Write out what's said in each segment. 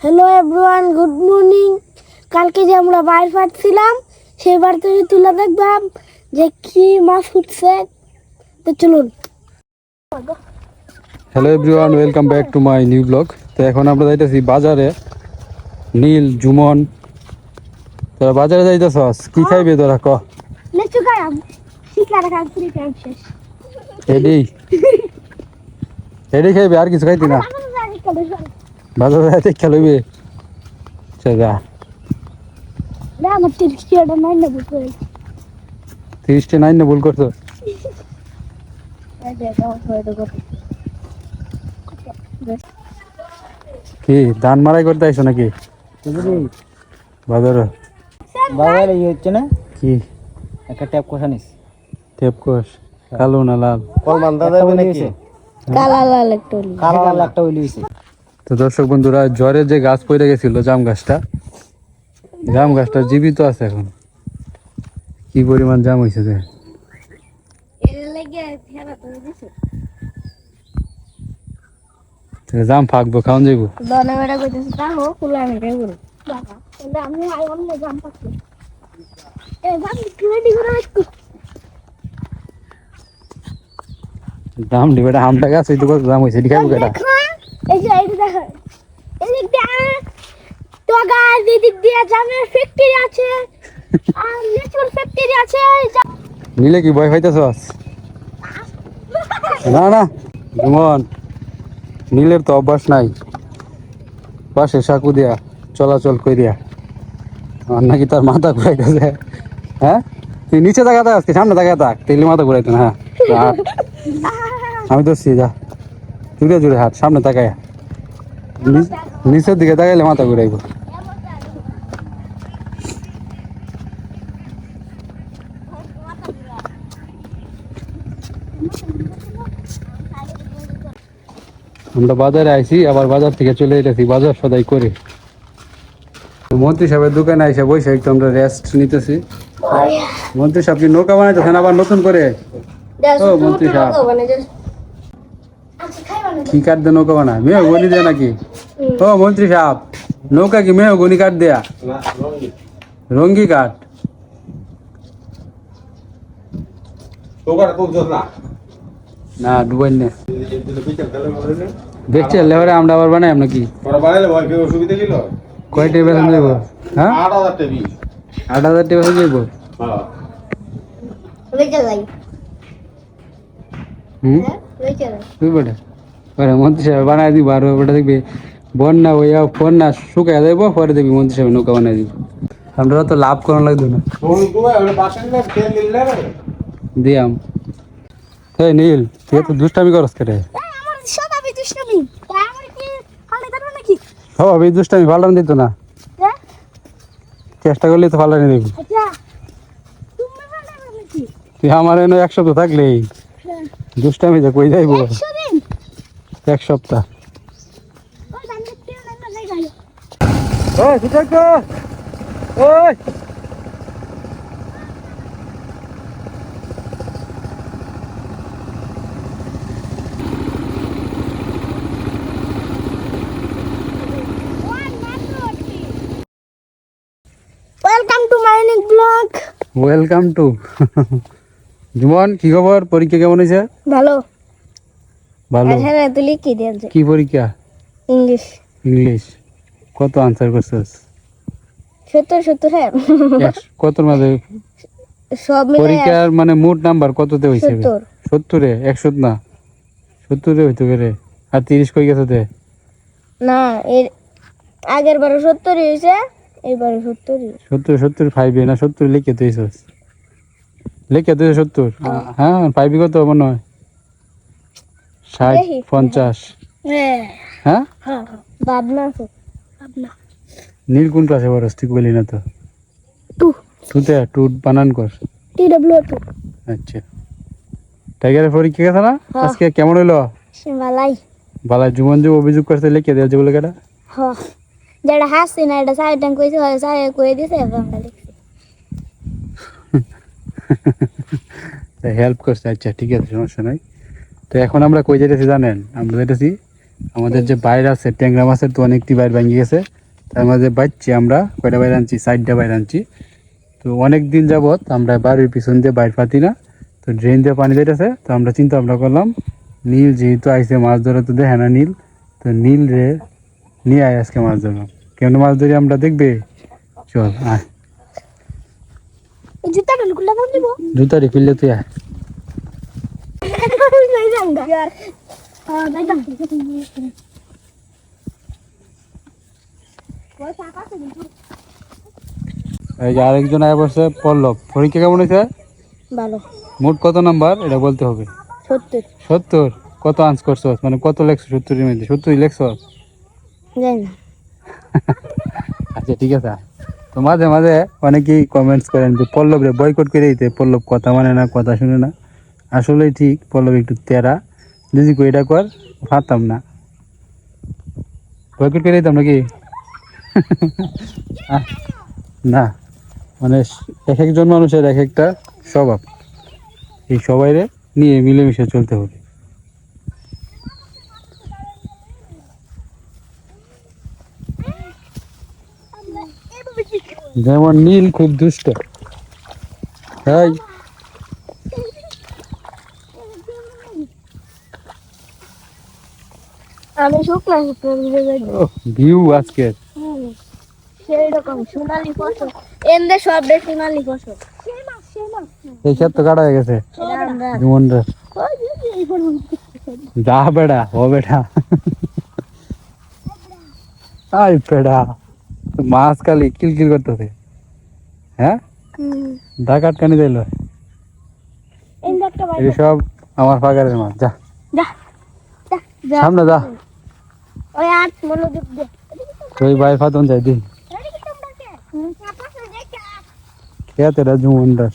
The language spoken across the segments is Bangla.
Hello everyone, good morning. কালকে যে আমরা বাইরে পাচ্ছিলাম সেবার থেকে তুলে দেখলাম যে কি মাছ উঠছে। তো চলুন। Hello everyone, welcome back to my new blog. তো এখন আমরা যাইতেছি বাজারে। নীল, জুমন, তোরা বাজারে যাইতেছস, কি খাইবে তোরা ক? লেচু খাম, শিকার খাম, ফ্রি টাইম শেষ। এডি এডি খাইবে, আর কিছু খাইতি না? বাজারে যাইতে খেলবে। আচ্ছা যা, আমার 30টা নাই না বুঝতে 30টা নাই না ভুল করছো। কি ধান মারাই করতে আইছো নাকি বাজারে? বাজারে হচ্ছে না কি একটা ট্যাপ কষা নিস টেপ কোষ? কালো না লাল? কল বান্ধা দেবে নাকি কালা লাল একটা কালো লাল একটা ওইলি হইছে। তো দর্শক বন্ধুরা, জ্বরের যে গাছ পড়ে গেছিল, জাম গাছটা জীবিত আছে এখন। কি পরিমাণ জাম হয়েছে যে, জাম ফাঁকবো, খাওয়ান যাইব। দনে বেড়া কইতেছে তাহো কুলা আমি রে বল বাবা কিন্তু আমি আইলাম না জাম পাচ্ছি এ জাম রেডি করে রাখো। জাম ডিবেটা আমটা গাছ হইতে কত জাম হয়েছে, দেখাবো কেটা? এই যে এইটা দেখো, এদিক দিয়ে তো গাছ, এদিক দিয়ে জামের ফ্যাক্টরি আছে আর লিচুর ফ্যাক্টরি আছে। নিলে কি ভয় পাইতেছস? না না জুমন, নীলের তো অভ্যাস নাই পাশে সাকু দিয়া চলাচল করিয়া, আর নাকি তার মাথা ঘুরাইতেছে। হ্যাঁ, তুই নিচে তাকা থাক, সামনে তাকা থাক, তেলে মাথা ঘুরাইতো না। হ্যাঁ আমি তো যা জুড়ে জুড়ে হাত সামনে তাকায়, নিচের দিকে তাকাইলে মাথা ঘুরাইব। আমরা বাজারে আইছি, আবার বাজার থেকে চলে এসেছি বাজার সদাই করে। মন্ত্রী সাহেবের দোকানে আইসা বসে একটু আমরা রেস্ট নিতেছি। মন্ত্রী সাহেব কি নৌকা বানাইতেছেন আবার নতুন করে? ও মন্ত্রী সাহেব, কি কাঠ দিয়ে নৌকা বানায়? মেয়ে গনি দেয় নাকি? ও মন্ত্রী সাহেব, নৌকা কি মেয়ে গনি কাঠ দেয়া? রঙ্গি কাঠ? না ডুবাই না, দেখছি লেবারে আমরা আবার বানাই নাকি? কয়টা বেতন দেব? হ্যাঁ 8,000 টাকা বেতন দেব। মন্ত্রী সাহেব বানাই দিব, আর ওটা দেখবি বন্যা হইয়া বন্যা শুকাই যাইব, পরে দেখবি মন্ত্রী সাহেব নৌকা বানাই দিব। আমরা তো লাভ করানো লাগবে না। দিয়াম এই নীল, তুই তো দুষ্টামি করস কেটে। আমি দুষ্টামি পাল্টান দিত না, চেষ্টা করলে তো পাল্টানি দেখবি। তুই আমার এনে 1 সপ্তাহ থাকলেই দুষ্টামি যে কই যাইব। 1 সপ্তাহ welcome to my new blog. Welcome to. Jumon, কি খবর? পরীক্ষা কেমন হয়েছে? ভালো ভালো। হ্যাঁ, তুই কি দিয়েছ? কি পরীক্ষা? ইংলিশ। ইংলিশ কত আনসার করছিস? 70 হ্যাঁ। কতর মাঝে সব মিলে পরীক্ষার মানে মোট নাম্বার কততে হইছে? 70-এ? 100 না, 70-এ হইতো রে। আর 30 কই গেছে তে? না, এর আগের বারে 70 হইছে, এইবারে 70। 70 না 70 লিখে দিয়েছিস? লিখে দিয়েছিস 70? হ্যাঁ পাইবি কত মনে হয়? 60, 50? হ্যাঁ হ্যাঁ হ্যাঁ, ভাবনা আছে, ভাবনা। নীল কোন ক্লাসে পড়াস তুই? বলি না তো। 2 টু বানান কর। TW2। আচ্ছা, টাইগারের পরীক্ষা গেছে না আজকে? কেমন হইলো? বালাই বালাই। জুমন যে অভিযোগ করছে লিখে দেওয়া যেগুলো কেটা? হ্যাঁ, যেটা হাসি না এটা সাইড টাইম কইছে, সাইড কই দিছে, আমরা লিখছি। হেল্প করছে, আচ্ছা ঠিক আছে, সমস্যা নাই। তো এখন আমরা কই যেতেছি জানেন? আমরা যেতেছি আমাদের যে বাইর আছে ট্যাংরা মাছের তো অনেকটি বাইর ভেঙে গেছে, তার মাঝে বাচ্চি আমরা কয়টা বাইর আনছি, 4টা বাইর আনছি। তো অনেক দিন যাবত আমরা বাড়ির পিছন দিয়ে বাইর পাতি না, তো ড্রেন দিয়ে পানি যাইতেছে। তো আমরা চিন্তা ভাবনা করলাম নীল যেহেতু আইসে মাছ ধরে, তো দেখে না নীল, তো নীল রে নিয়ে আয় আজকে মাছ ধরলাম। কেমন মাছ ধরি আমরা দেখবে, চল আয়। এই জুতাটা লুকুলা দাম দিব জুতারি ফিরলে তুই আয়। নাই জাঙ্গা দাই দাম ওই টাকা আছে কিন্তু এই যে আরেকজন আয় বসে, পল্লব। পরীক্ষা কেমন হয়েছে? ভালো মোট কত নাম্বার এটা বলতে হবে। 70 70? কত আন্স করছো, মানে কত লেখছো 70-এর মধ্যে? 70 লেখছো? জানি না আচ্ছা ঠিক আছে। তো মাঝে মাঝে অনেকেই কমেন্টস করেন যে পল্লব রে বয়কট করে দিতে, পল্লব কথা মানে না, কথা শুনে না। আসলেই ঠিক, পল্লব একটু তেরা, যদি কই এটা কর পারতাম না, বয়কট করে দিতাম নাকি? আহ, না, মানে এক একজন মানুষের এক একটা স্বভাব, এই সবাইরে নিয়ে মিলেমিশে চলতে হবে। যেমন নীল খুব দুষ্ট, তাই আমি শুকনা শুকনা ভিজে যাই ভিউ আজকে সেই রকম সোনালি ফসল এমদে সব রে সোনালি ফসল এই ক্ষেত তো কাটা হয়ে গেছে জীবনটা। যা বেড়া ও বেটা, আই বেড়া মাছ খালি কিলকিল করতেছে। হ্যাঁ, ডাক আটকানি দিল, এই সব আমার পাগারের মাছ। যা সামনে যা, ওই আট মনোযোগ দে ওই ভাই ফাতন যাই দিন খেত, এটা জুমন্ডার,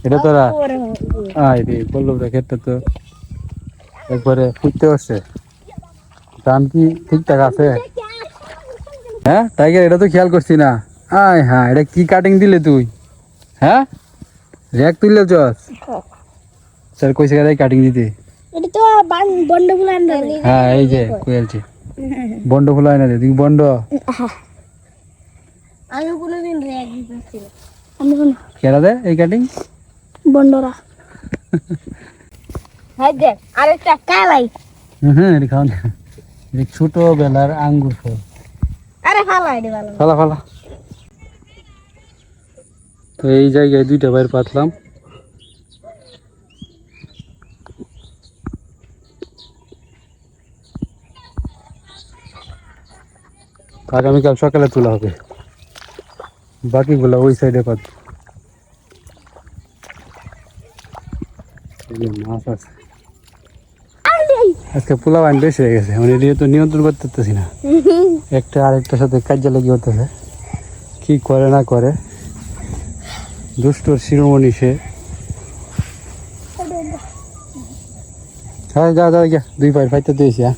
এটা তোরা আয় রে বললো ক্ষেতটা তো একবারে ফুটতে হচ্ছে। ধান কি ঠিকঠাক আছে? হ্যাঁ টাইগার, এটা তো খেয়াল করছি না। আয় হ্যাঁ, এটা কি কাটিং দিলে তুই? হ্যাঁ, র্যাক তুললে চস স্যার কইছে গাড়ি কাটিং দিতে। এটা তো বন্ড ফুল আনবে হ্যাঁ এই যে কইলছি বন্ড ফুল আইনা দে, তুই বন্ড আমি কোনোদিন র্যাক দিতেছি না, আমি কোন কেরা দে এই কাটিং বন্ডরা হাই দে আরেকটা কালাই হ্যাঁ এটা খাও না, এটা ছোট বেলার আঙ্গুর ফল। আরে ফালাই দে ভালো ফালা ফালা। তো এই জায়গায় 2টা বাইর পাতলাম। আগামীকাল সকালে তোলা হবে, বাকিগুলো ওই সাইডে পাত। মাছ আছে আজকে, পোলা বাইন বেশি হয়ে গেছে, মানে এটা তো নিয়ন্ত্রণ করতে পারতেছি না, একটা আরেকটার সাথে কাজে লেগে হতেছে, কি করে না করে, দুষ্টর শিরোমণি সে। হ্যাঁ যা যা গিয়া 2 পায়ের ফাইতে দিয়েছি। হ্যাঁ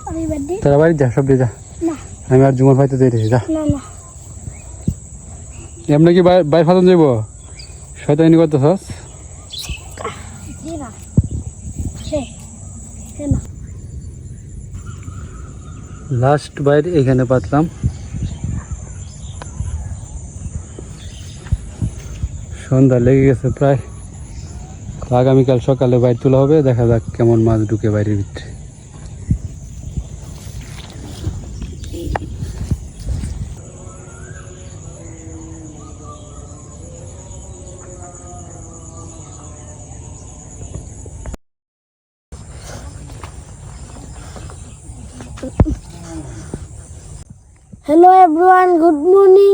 আমি বাদ দে তারা বাড়ি যা, সব যা, না আমি আর জুমার ফাইতে দিয়েছি। যা না না এমনি কি বাইর ফাতন যাইব, শয়তানি করতেছস? জি না সে না লাস্ট বাইর এখানে পাতলাম। সন্ধ্যা লেগে গেছে প্রায়, আগামীকাল সকালে বাইর তোলা হবে, দেখা যাক কেমন মাছ ঢুকে বাইরের ভিতরে। Hello everyone, good morning.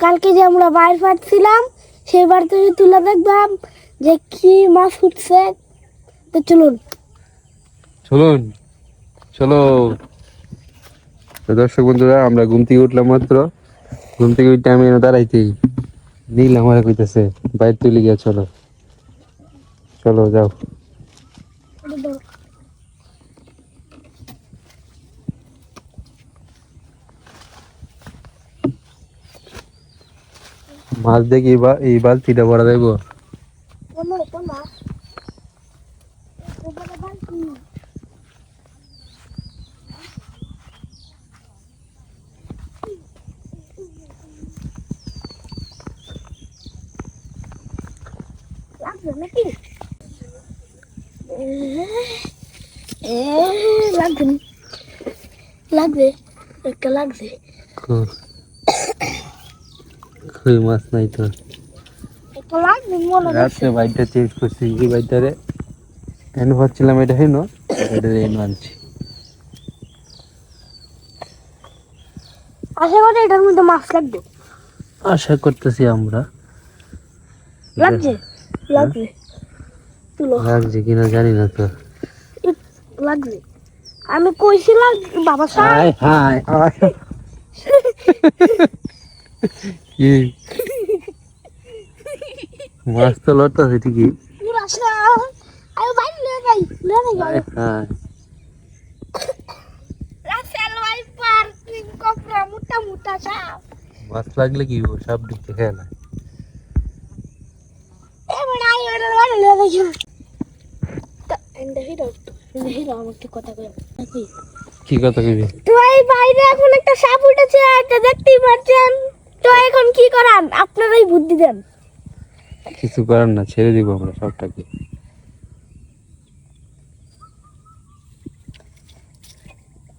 কালকে যে আমরা বাইর ফাটছিলাম সেই বার থেকে তুলে দেখলাম যে কি মাছ উঠছে, তো চলুন চলুন চলো। তো দর্শক বন্ধুরা, আমরা ঘুম থেকে উঠলাম মাত্র, ঘুম থেকে উঠে আমি এনে দাঁড়াইতেই নীল আমার কইতেছে বাইর তুলে গিয়া চলো, চলো যাও। মাছ দেখি এই বালতিটা ভরা দেবো। লাগবে নাকি লাগবে লাগবে একটা লাগবে কই মাছ নাই তো একটা লাগবে মনে হচ্ছে রাত্রে বাইকটা চেঞ্জ করছি এই বাইকটারে এনে ভাবছিলাম এটা হেনো এটা এনে আনছি আশা করি এটার মধ্যে মাছ লাগবে আশা করতেছি আমরা লাগছে লাগবে তুলো লাগছে কিনা জানি না তো লাগবে আমি কইছিলাম বাবা সাহেব হাই হাই হাই কি মাছ তো লড়তেছে ঠিকই পুরা সাপ আরে ভাই লে যাই হাই রাসেল ভাইপার কিং কোবরা মোটা মোটা সাপ মাছ লাগলে কি ও সব দিকে খেলা এ বড় আই লে যাই তা এন্ড হিরো আমাকে কথা কই কি কথা কইবি তো এই বাইরে এখন একটা সাপ উঠেছে এটা দেখতেই পাচ্ছেন তো এখন কি করান আপনারাই বুদ্ধি দেন কিছু করার না ছেড়ে দিব আমরা সবটাকে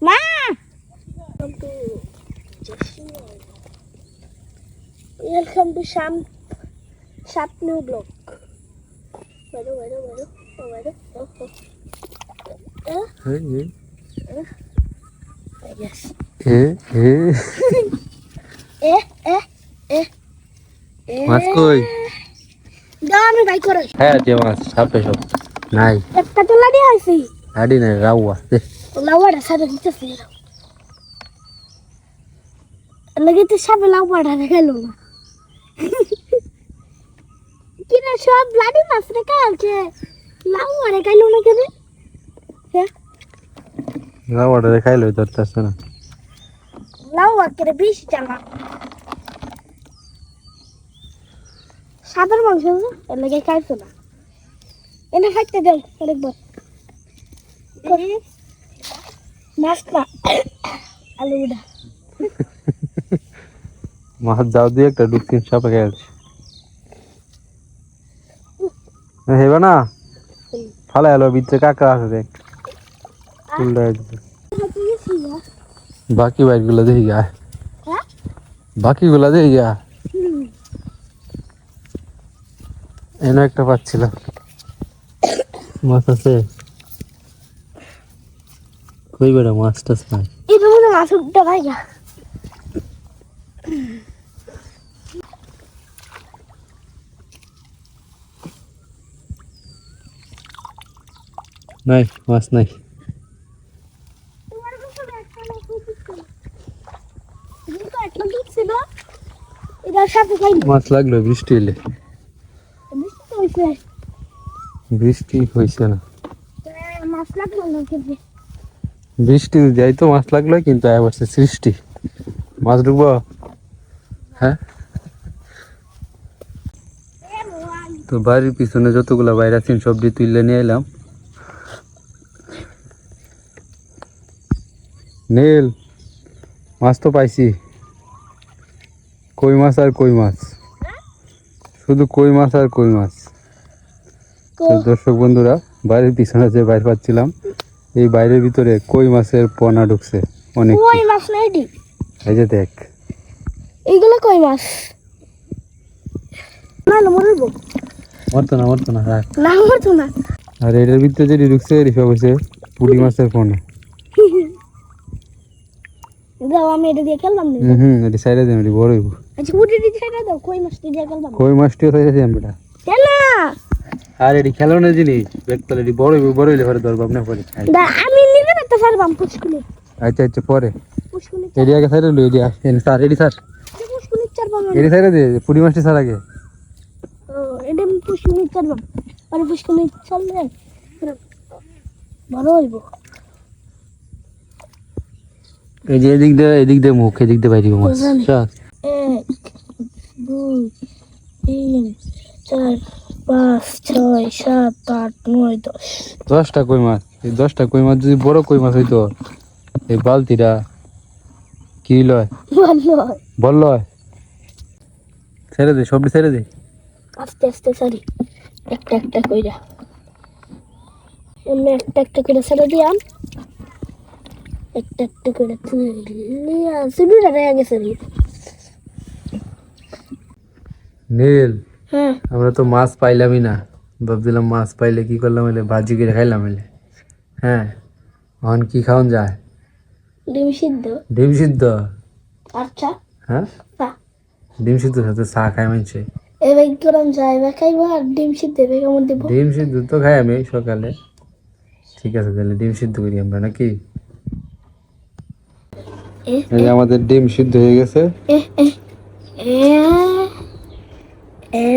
মা ওয়েলকাম টু শাপ নিউ ব্লগ বাইরে yes এ এ মাছ কই দাও আমি বাই করে হ্যাঁ যে মাছ সাপে সব নাই একটা তো লাড়ি আইছি আডি নাই রাউয়া লাউড়া সাদা দিতেছি লাগে তো সব লাউড়া গেল না কিনা সব লাড়ি মাছ রে কালকে লাউড়া গেল না কেন হ্যাঁ রাউয়াটা খাইলো ধরতেছে না লাউড়া করে বেশি চালা সাদার মাংস এর লাগে খাইছো না এনে খাইতে দেন আরেকবার নাস্তা আলুটা মাছ যাও দিয়ে একটা ডুবকিন সাপে খেয়েছে হেবা না ফালা এলো ভিতরে কাঁকড়া আছে দেখ উল্টা বাকি বাইকগুলো দেখি গা হ্যাঁ বাকিগুলো দেখি গা এনে একটা পাচ্ছিলাম মাছ আছে কই বেড়া মাছ টাছ নাই এটা মনে মাছ উঠতে ভাই গা নাই মাছ নাই এটার সাথে খাইনি মাছ লাগলো বৃষ্টি এলে বৃষ্টি হয়েছে না মাছ লাগলো না খেতে বৃষ্টি যাই তো মাছ লাগলো কিন্তু এবার সৃষ্টি মাছ ঢুকবো হ্যাঁ তো বাড়ির পিছনে যতগুলা বাইরে আছেন সবজি তুললে নিয়ে এলাম নীল মাছ তো পাইছি কই মাছ আর কই মাছ শুধু কই মাছ আর কই মাছ তো দর্শক বন্ধুরা বাড়ির পিছনে যে বাইর পাচ্ছিলাম এই বাইরের ভিতরে কই মাছের পোনা ঢুকছে অনেক কই মাছ না এটি এই যে দেখ এইগুলো কই মাছ না না মরবো মরতো না রাখ না মরতো না আর এটার ভিতরে যেটি ঢুকছে রিফা হয়েছে পুঁটি মাছের পোনা দাও আমি এটা দিয়ে খেললাম না এটি সাইডে দেন এটি বড় হইব আচ্ছা পুটি দিয়ে ছেড়ে দাও কই মাছটি দিয়ে খেললাম কই মাছটিও সাইডে দেন বেটা খেলা আর এটি খেলানোর জিনিস বেকতলে এটি বড় হইলে পরে ধরবাম না পরে দা আমি নিজে একটা সারবাম পুষ্কুলি আচ্ছা পরে পুষ্কুলি এটি আগে সাইডে লই দিয়া স্যার এটি স্যার পুষ্কুলি চারবাম এটি সাইডে দে পুঁটি মাছটি স্যার আগে ও এটা পুষ্কুলি চারবাম আর পুষ্কুলি চললে বড় হইব এই যে এদিক দিয়ে মুখ এদিক দিয়ে বাইরে মাছ জানি। চল 1 2 3 4 5 6 7 8 9 10 10টা কই মাছ এই 10টা কই মাছ যদি বড় কই মাছ হইতো এই বালতিটা কি লয় ভালো বল লয় ছেড়ে দে সবটি ছেড়ে দে আস্তে আস্তে সরি একটা একটা কইরা অন্য একটা করে ছেড়ে দিয়াম একটা করে তুলিয়া শুরুটা রয়ে গেছে রে। নীল, হ্যাঁ আমরা তো মাছ পাইলামই না। ভাবছিলাম মাছ পাইলে কি করলাম, এলে ভাজি করে খাইলাম এলে। হ্যাঁ, এখন কি খাওয়ান যায়? ডিম সিদ্ধ ডিম সিদ্ধ। আচ্ছা হ্যাঁ, চা ডিম সিদ্ধ সাথে চা খাই মানছে। এবার গরম চা এবার খাইবো আর ডিম সিদ্ধ এবার কেমন দেবো ডিম সিদ্ধ তো খাই আমি সকালে। ঠিক আছে, তাহলে ডিম সিদ্ধ করি আমরা নাকি? এ এই যে আমাদের ডিম সিদ্ধ হয়ে গেছে। এ এ এ এ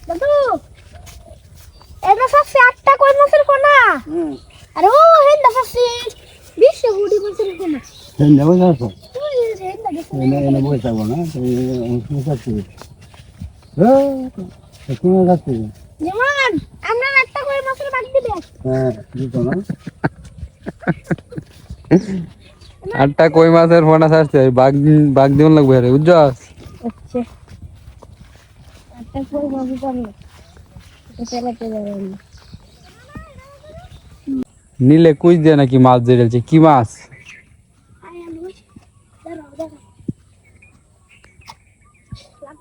দাদু এটা সবচেয়ে 8টা কই মাছের কোনা আরে ও হেন্দা সবচেয়ে 20 গুড়ি মাছের কোনা যাবো যাবো তুই হেন্দা দেখো এনে বসে যাবো না তুমি যাচ্ছি যেমন আমরা একটা কই মাছের বাদ দিবে হ্যাঁ দিত না 8টা কই মাছের ফোনা ছাড়ছে, বাঘ দিন লাগবে রে, বুঝছস? আচ্ছা একটা কই মাছ পারলো এটা লাগতে যাবে নিলে কুইজ দিয়ে নাকি মাছ ধরেছে, কি মাছ? আয় আমি দাঁড়াও দাঁড়াও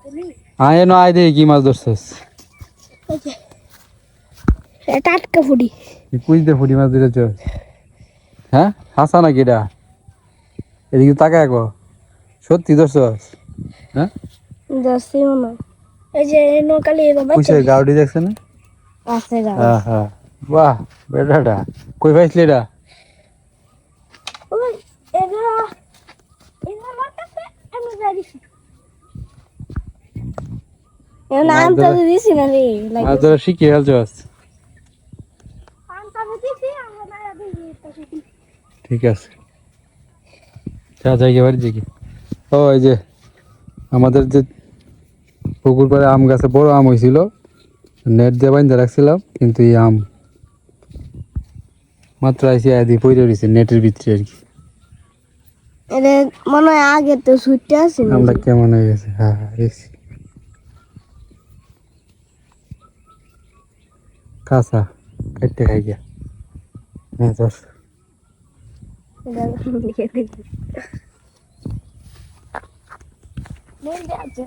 লাগবে আয় এনো, আয় দেখি কি মাছ ধরছস। এটা আটকা ফুডি কুইজ দিয়ে ফুটি মাছ ধরেছস? হ্যাঁ, হাসা নাকি এটা? এদিকে তাকায় গো, সত্যি ধরছস? হ্যাঁ, যাচ্ছি মনে এই যে নৌকালি বাবা পুষে গাউডি দেখছে না? আছে গা হ্যাঁ হ্যাঁ, বাহ বেটাটা কই পাইছিলি এটা? ওই এটা এটা আমার কাছে আমি যাই দিছি এ নাম তো দিছি না রে মাছ ধরা শিখে ফেলছস। নাম তো দিছি আমরা না দিছি ঠিক আছে, যা যাই বাড়ি দেখি। ও এই যে আমাদের যে পুকুর পাড়ে আম গাছে বড় আম হয়েছিল, নেট দিয়ে বাইন্ধে রাখছিলাম, কিন্তু এই আম মাত্র আইসি আদি পড়ে রয়েছে নেটের ভিতরে আর কি। এটা মনে হয় আগে তো ছুটতে আছে আমটা কেমন হয়ে গেছে। হ্যাঁ হ্যাঁ, দেখছি কাঁচা কেটে খাই গিয়া। হ্যাঁ ধর, এটা লিখে দিই আছে